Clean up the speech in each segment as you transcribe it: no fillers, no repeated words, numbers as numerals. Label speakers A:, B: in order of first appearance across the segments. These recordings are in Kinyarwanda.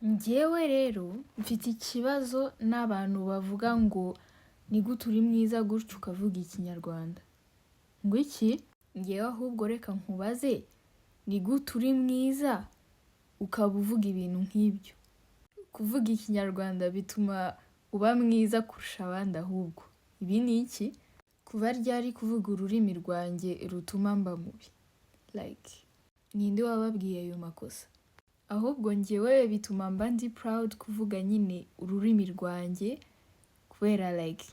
A: Njyewe rero mfite ikibazo n'abantu bavuga ngo ni gute uri mwiza gutyo ukavuga ikinyarwanda. Ngo iki? Njyewe ahubwo reka nkubaze, ni gute uri mwiza ukaba uvuga ibintu nk'ibyo? Kuvuga ikinyarwanda bituma uba mwiza kurusha abandi ahubwo. Ibi ni iki? Kuva ryari kuvuga ururimi rwanjye rutuma mba mubi? Like, ninde wababwiye ayo makosa? Ahubwo njyewe bituma mba ndi proud kuvuga nyine ururimi rwanjye kubera like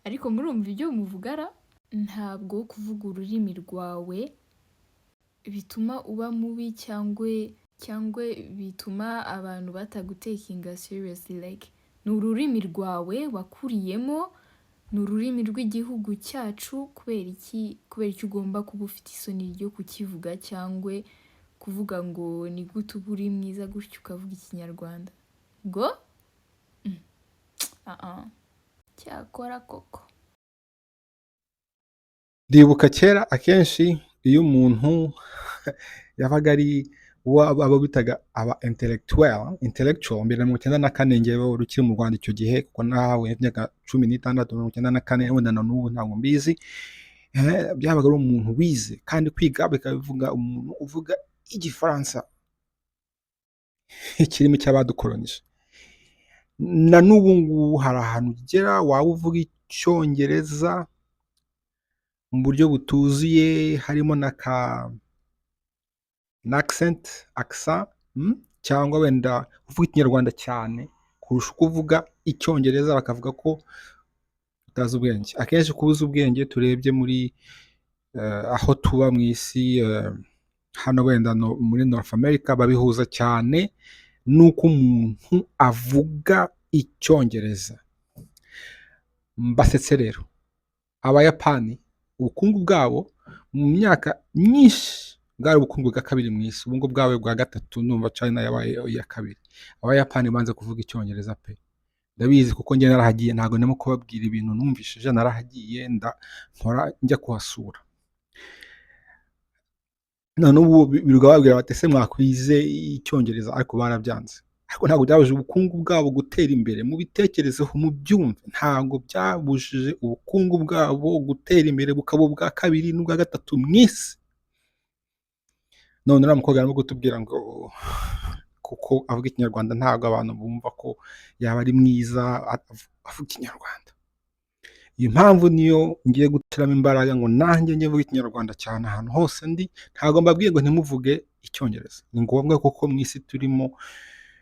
A: ariko murumva ibyo muvugara? Ntabwo kuvuga ururimi rwawe bituma uba mubi cyangwa bituma abantu batagutekinga seriously. Like, ni ururimi rwawe wakuriyemo, ni ururimi rw'igihugu cyacu. Kubera iki ugomba kuba ufite isoni ryo kukivuga cyangwa kuvuga ngo ni gute uba uri mwiza gutyo ukavuga ikinyarwanda? Ngo cyakora koko.
B: Ndibuka kera akenshi iyo umuntu yabaga ari abo bitaga aba intellectual mbere mu 94 ngewe urukiri mu Rwanda icyo gihe, kuko nawe imyaka 16 94 wenda na n'ubu ntabwo mbizi. Byabaga ari umuntu wize kandi kwiga bikavuga umuntu uvuga igifaransa ikirimi cy'abadukolonije. Na n'ubu ngubu hari ahantu ugera waba uvuga icyongereza mu buryo butuzuye, harimo na accent cyangwa wenda uvuga ikinyarwanda cyane kurusha uko uvuga icyongereza, bakavuga ko utazi ubwenge. Akenshi kubuza ubwenge turebye muri aho tuba mu isi, hano wenda muri North America babihuza cyane nuko umuntu avuga icyongereza. Mbasetse rero Abayapani ubukungu bwabo mu myaka myinshi bwari ubukungu bwa kabiri mu isi, ubungu bwawe bwa gatatu, numva China yabaye iya kabiri. Abayapani banze kuvuga icyongereza pe, ndabizi kuko njye narahagiye, ntabwo ndimo kubabwira ibintu numvishije, narahagiye nkora njya kuhasura. None ubu birirwa babwira bati ese mwakwize icyongereza, ariko barabyanze. Ariko ntabwo byabujije ubukungu bwabo gutera imbere. Mu bitekerezeho mu byumve, ntabwo byabujije ubukungu bwabo gutera imbere bukaba ubwa kabiri n'ubwa gatatu mu isi. None uriya mukobwa arimo kutubwira ngo kuko avuga ikinyarwanda ntabwo abantu bumva ko yaba ari mwiza avuga ikinyarwanda. Iyi mpamvu niyo ngiye guteramo imbaraga ngo nanjye njye mvuga ikinyarwanda cyane ahantu hose ndi. Ntabwo mbabwiye ngo ntimuvuge icyongereza, ni ngombwa kuko mu isi turimo,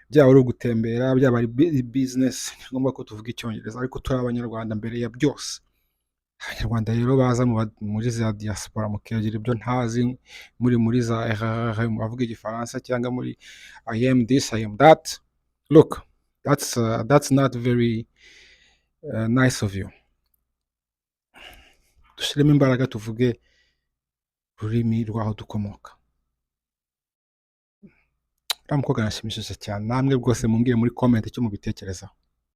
B: byaba ari ugutembera, byaba ari business, ni ngombwa ko tuvuga icyongereza, ariko turi abanyarwanda mbere ya byose. Abanyarwanda rero baza muri za diaspora mukagira ibyo ntazi, muri za bavuga igifaransa cyangwa muri I am this, I am that. Look, that's not very nice of you. Dushyiremo imbaraga tuvuge ururimi rw'aho dukomoka. Uriya mukobwa arashimishije cyane. Namwe rwose mumbwire muri comment icyo mubitekerezaho.